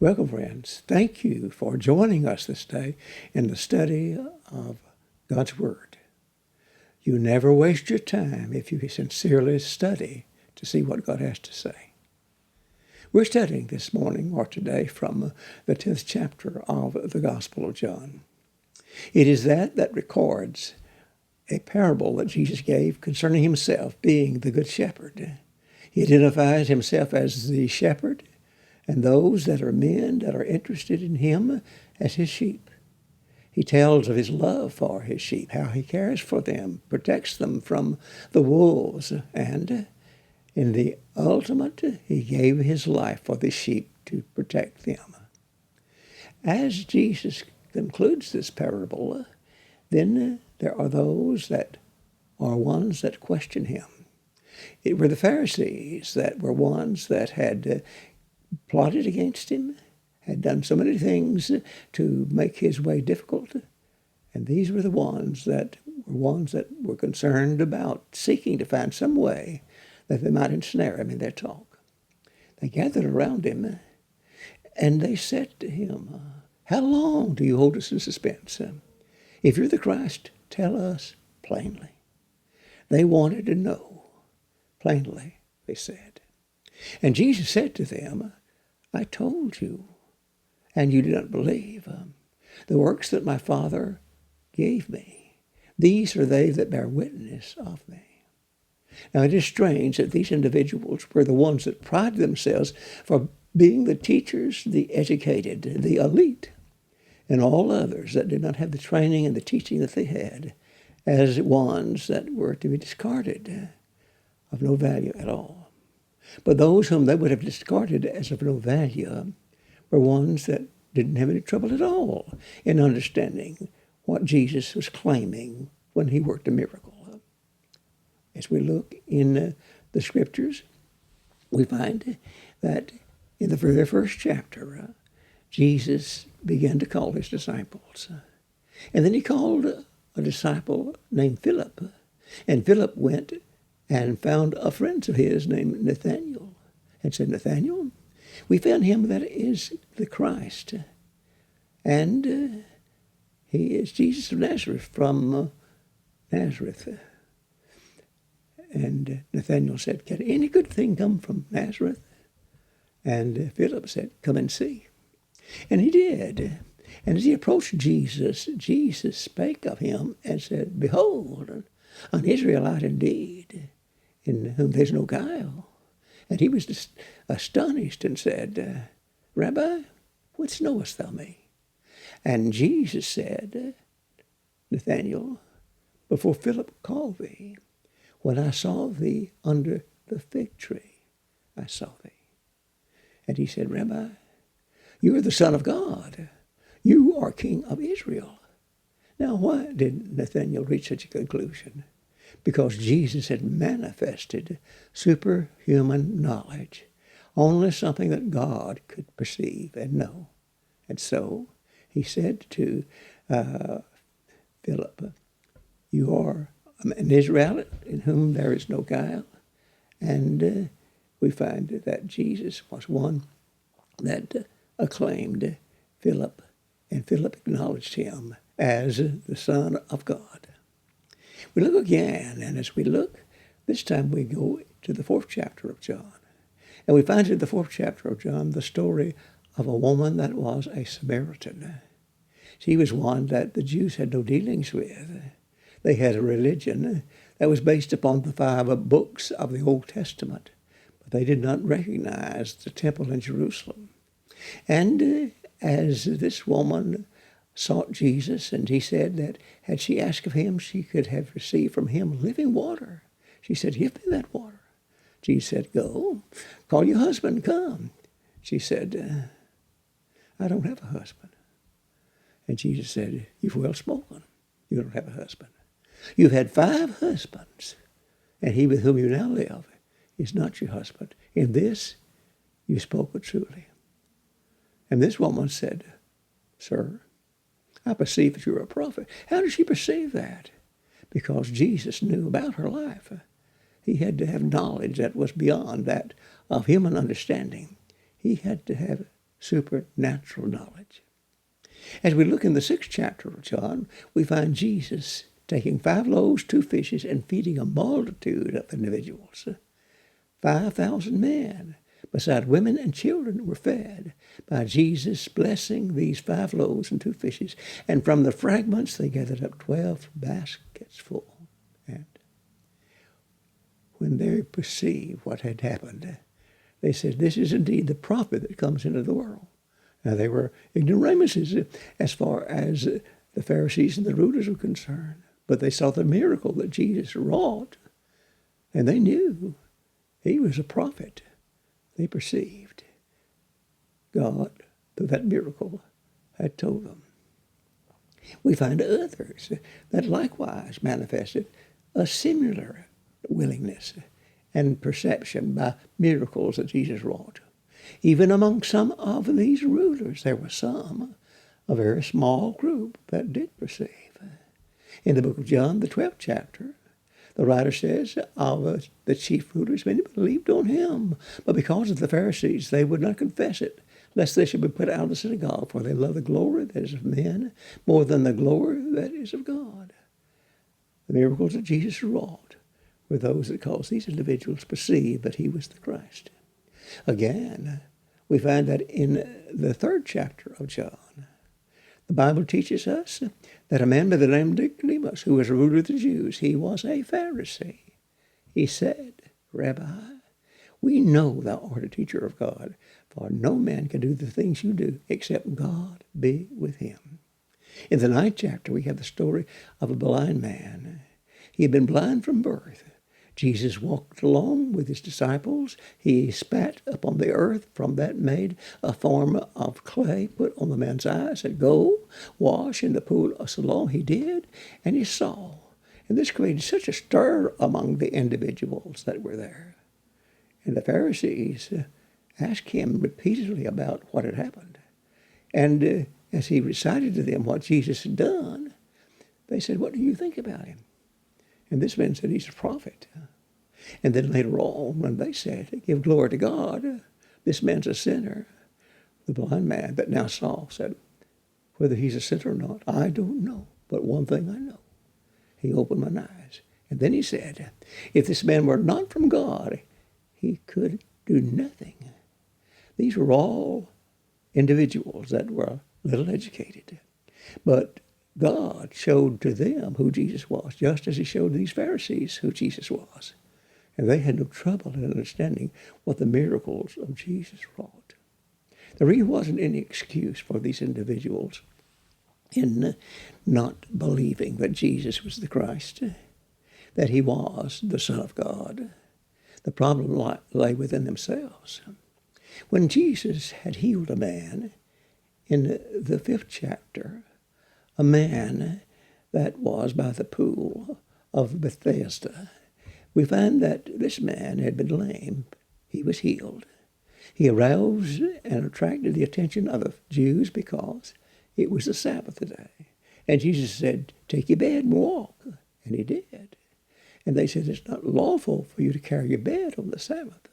Welcome, friends. Thank you for joining us this day in the study of God's Word. You never waste your time if you sincerely study to see what God has to say. We're studying this morning or today from the 10th chapter of the Gospel of John. It is that records a parable that Jesus gave concerning himself being the Good Shepherd. He identifies himself as the shepherd and those that are men that are interested in him as his sheep. He tells of his love for his sheep, how he cares for them, protects them from the wolves, and in the ultimate, he gave his life for the sheep to protect them. As Jesus concludes this parable, then there are those that are ones that question him. It were the Pharisees that were ones that had plotted against him, had done so many things to make his way difficult. And these were the ones that were concerned about seeking to find some way that they might ensnare him in their talk. They gathered around him, and they said to him, "How long do you hold us in suspense? If you're the Christ, tell us plainly." They wanted to know plainly, they said. And Jesus said to them, "I told you, and you did not believe. The works that my Father gave me, these are they that bear witness of me." Now it is strange that these individuals were the ones that prided themselves for being the teachers, the educated, the elite, and all others that did not have the training and the teaching that they had as ones that were to be discarded, of no value at all. But those whom they would have discarded as of no value were ones that didn't have any trouble at all in understanding what Jesus was claiming when he worked a miracle. As we look in the Scriptures, we find that in the very first chapter, Jesus began to call his disciples. And then he called a disciple named Philip. And Philip went and found a friend of his named Nathanael and said, "Nathanael, we found him that is the Christ. And he is Jesus of Nazareth from Nazareth." And Nathanael said, "Can any good thing come from Nazareth?" And Philip said, "Come and see." And he did. And as he approached Jesus, Jesus spake of him and said, "Behold, an Israelite indeed, in whom there's no guile." And he was astonished and said, "Rabbi, whence knowest thou me?" And Jesus said, "Nathanael, before Philip called thee, when I saw thee under the fig tree, I saw thee." And he said, "Rabbi, you are the Son of God. You are King of Israel." Now, why did Nathanael reach such a conclusion? Because Jesus had manifested superhuman knowledge, only something that God could perceive and know. And so he said to Philip, "You are an Israelite in whom there is no guile." And we find that Jesus was one that acclaimed Philip, and Philip acknowledged him as the Son of God. We look again, and as we look, this time we go to the 4th chapter of John. And we find in the 4th chapter of John the story of a woman that was a Samaritan. She was one that the Jews had no dealings with. They had a religion that was based upon the 5 books of the Old Testament, but they did not recognize the temple in Jerusalem. And as this woman sought Jesus, and he said that had she asked of him, she could have received from him living water. She said, "Give me that water." Jesus said, "Go, call your husband, come." She said, "I don't have a husband." And Jesus said, "You've well spoken. You don't have a husband. You've had 5 husbands, and he with whom you now live is not your husband. In this you spoke truly." And this woman said, "Sir, I perceive that you're a prophet." How did she perceive that? Because Jesus knew about her life. He had to have knowledge that was beyond that of human understanding. He had to have supernatural knowledge. As we look in the 6th chapter of John, we find Jesus taking 5 loaves, 2 fishes, and feeding a multitude of individuals. 5,000 men, beside women and children, were fed by Jesus blessing these 5 loaves and 2 fishes. And from the fragments, they gathered up 12 baskets full. And when they perceived what had happened, they said, "This is indeed the prophet that comes into the world." Now, they were ignoramuses as far as the Pharisees and the rulers were concerned, but they saw the miracle that Jesus wrought, and they knew he was a prophet. They perceived God, through that miracle, had told them. We find others that likewise manifested a similar willingness and perception by miracles that Jesus wrought. Even among some of these rulers, there were a very small group that did perceive. In the book of John, the 12th chapter, the writer says of the chief rulers, many believed on him, but because of the Pharisees, they would not confess it, lest they should be put out of the synagogue, for they love the glory that is of men more than the glory that is of God. The miracles that Jesus wrought were those that caused these individuals to perceive that he was the Christ. Again, we find that in the 3rd chapter of John, the Bible teaches us that a man by the name of Nicodemus, who was a ruler of the Jews, he was a Pharisee. He said, "Rabbi, we know thou art a teacher of God, for no man can do the things you do except God be with him." In the 9th chapter, we have the story of a blind man. He had been blind from birth. Jesus walked along with his disciples. He spat upon the earth. From that made a form of clay, put on the man's eyes, said, "Go, wash in the pool of Siloam." He did, and he saw. And this created such a stir among the individuals that were there. And the Pharisees asked him repeatedly about what had happened. And as he recited to them what Jesus had done, they said, "What do you think about him?" And this man said, "He's a prophet." And then later on, when they said, "Give glory to God, this man's a sinner," the blind man that now saw said, "Whether he's a sinner or not, I don't know. But one thing I know, he opened my eyes." And then he said, if this man were not from God, he could do nothing. These were all individuals that were little educated. But God showed to them who Jesus was, just as he showed these Pharisees who Jesus was. And they had no trouble in understanding what the miracles of Jesus wrought. There really wasn't any excuse for these individuals in not believing that Jesus was the Christ, that he was the Son of God. The problem lay within themselves. When Jesus had healed a man in the 5th chapter, a man that was by the pool of Bethesda, we find that this man had been lame. He was healed. He aroused and attracted the attention of the Jews because it was the Sabbath day. And Jesus said, "Take your bed and walk." And he did. And they said, "It's not lawful for you to carry your bed on the Sabbath."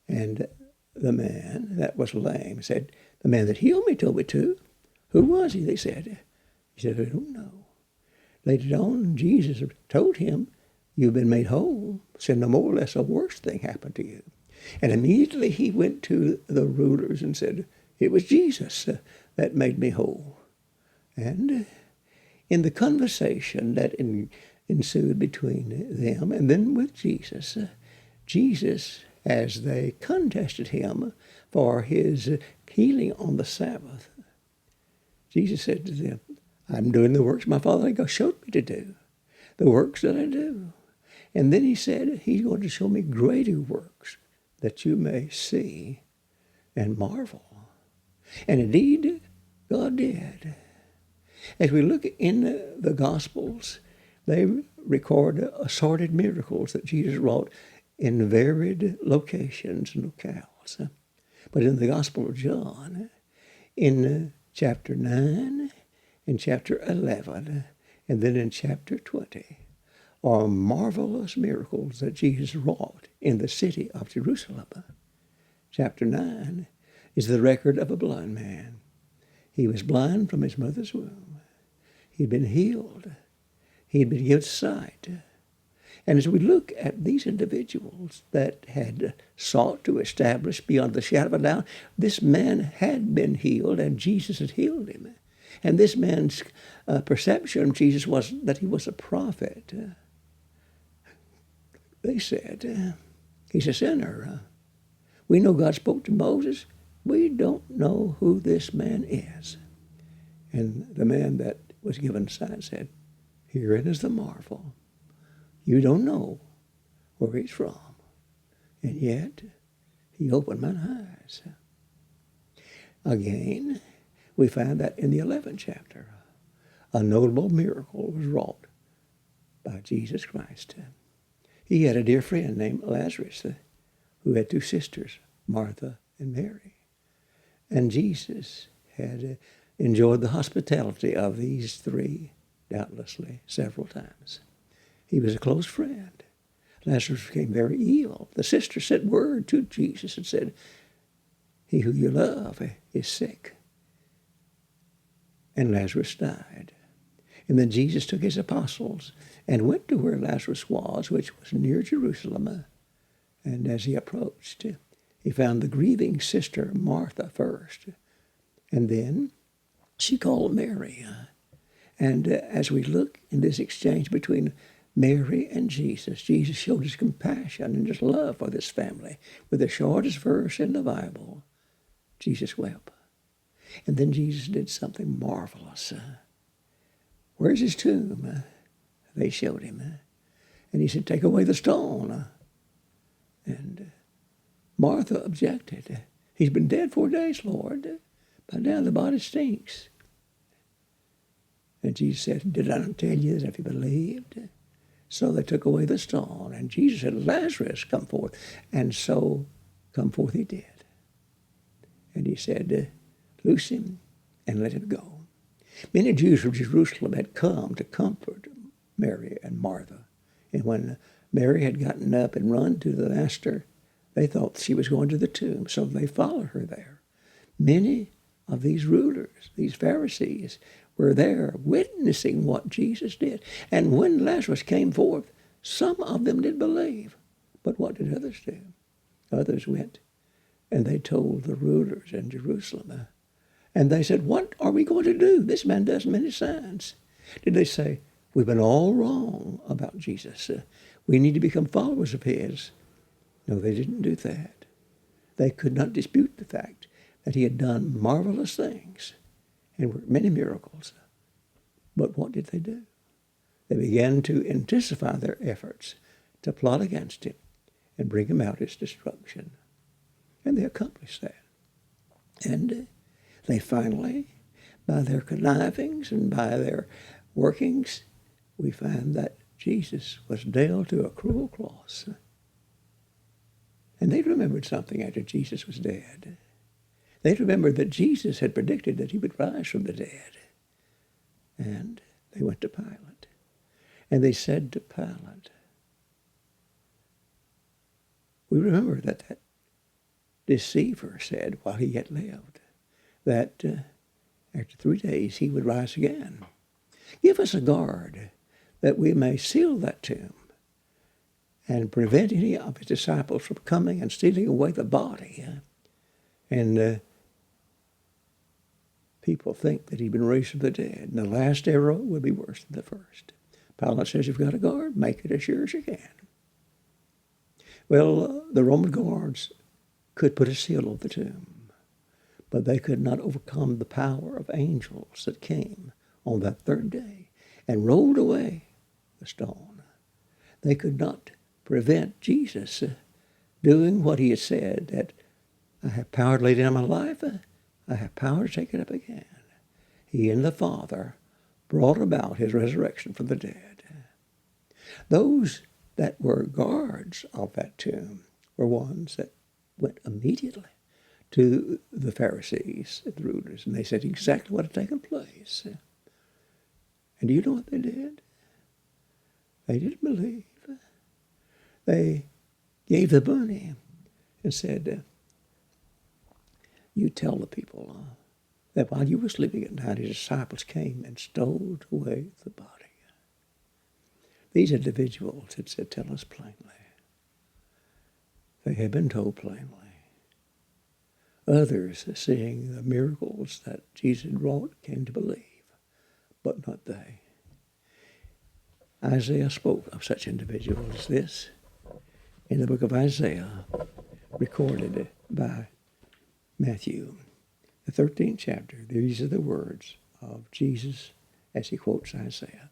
And the man that was lame said, "The man that healed me told me to." "Who was he?" they said. He said, "I don't know." Later on, Jesus told him, "You've been made whole. Sin no more, lest a worse thing happen to you." And immediately he went to the rulers and said, "It was Jesus that made me whole." And in the conversation that ensued between them and then with Jesus, Jesus, as they contested him for his healing on the Sabbath, Jesus said to them, "I'm doing the works my Father showed me to do, the works that I do." And then he said, he's going to show me greater works that you may see and marvel. And indeed, God did. As we look in the Gospels, they record assorted miracles that Jesus wrought in varied locations and locales. But in the Gospel of John, in chapter 9, in chapter 11, and then in chapter 20, are marvelous miracles that Jesus wrought in the city of Jerusalem. Chapter 9, is the record of a blind man. He was blind from his mother's womb. He'd been healed. He'd been given sight. And as we look at these individuals that had sought to establish beyond the shadow of a doubt, this man had been healed and Jesus had healed him. And this man's perception of Jesus was that he was a prophet. They said, he's a sinner. We know God spoke to Moses. We don't know who this man is. And the man that was given sight said, herein is the marvel. You don't know where he's from. And yet, he opened mine eyes. Again, we find that in the 11th chapter, a notable miracle was wrought by Jesus Christ. He had a dear friend named Lazarus who had two sisters, Martha and Mary. And Jesus had enjoyed the hospitality of these three, doubtlessly, several times. He was a close friend. Lazarus became very ill. The sister sent word to Jesus and said, he who you love is sick. And Lazarus died. And then Jesus took his apostles and went to where Lazarus was, which was near Jerusalem. And as he approached, he found the grieving sister Martha first. And then she called Mary. And as we look in this exchange between Mary and Jesus, Jesus showed his compassion and his love for this family. With the shortest verse in the Bible, Jesus wept. And then Jesus did something marvelous. Where's his tomb? They showed him. And he said, take away the stone. And Martha objected. He's been dead 4 days, Lord. By now the body stinks. And Jesus said, did I not tell you that if you believed? So they took away the stone. And Jesus said, Lazarus, come forth. And so come forth he did. And he said, loose him and let him go. Many Jews from Jerusalem had come to comfort Mary and Martha. And when Mary had gotten up and run to the master, they thought she was going to the tomb, so they followed her there. Many of these rulers, these Pharisees, were there witnessing what Jesus did. And when Lazarus came forth, some of them did believe. But what did others do? Others went and they told the rulers in Jerusalem. And they said, what are we going to do? This man does many signs. Did they say, we've been all wrong about Jesus. We need to become followers of his. No, they didn't do that. They could not dispute the fact that he had done marvelous things and worked many miracles. But what did they do? They began to intensify their efforts to plot against him and bring him out his destruction. And they accomplished that. And they finally, by their connivings and by their workings, we find that Jesus was nailed to a cruel cross. And they remembered something after Jesus was dead. They remembered that Jesus had predicted that he would rise from the dead. And they went to Pilate. And they said to Pilate, we remember that deceiver said while he yet lived that after 3 days he would rise again. Give us a guard that we may seal that tomb and prevent any of his disciples from coming and stealing away the body. And people think that he'd been raised from the dead, and the last arrow would be worse than the first. Pilate says, you've got a guard, make it as sure as you can. Well, the Roman guards could put a seal on the tomb, but they could not overcome the power of angels that came on that third day and rolled away the stone. They could not prevent Jesus doing what he had said, that I have power to lay down my life, I have power to take it up again. He and the Father brought about his resurrection from the dead. Those that were guards of that tomb were ones that went immediately to the Pharisees and the rulers, and they said exactly what had taken place. And do you know what they did? They didn't believe. They gave the money and said, you tell the people that while you were sleeping at night, his disciples came and stole away the body. These individuals had said, tell us plainly. They had been told plainly. Others, seeing the miracles that Jesus had wrought, came to believe, but not they. Isaiah spoke of such individuals as this in the book of Isaiah, recorded by Matthew, the 13th chapter. These are the words of Jesus as he quotes Isaiah.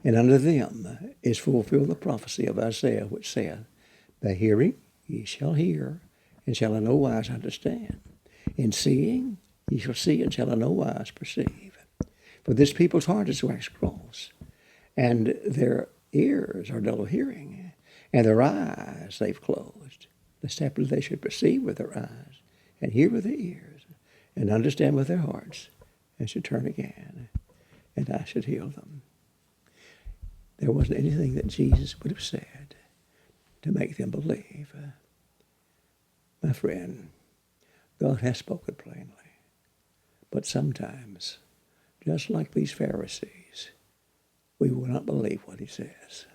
And unto them is fulfilled the prophecy of Isaiah, which saith, by hearing ye shall hear, and shall in no wise understand. In seeing ye shall see, and shall in no wise perceive. For this people's heart is waxed gross, and their ears are dull of hearing, and their eyes they've closed, lest haply they should perceive with their eyes, and hear with their ears, and understand with their hearts, and should turn again, and I should heal them. There wasn't anything that Jesus would have said to make them believe. My friend, God has spoken plainly, but sometimes, just like these Pharisees, we will not believe what he says.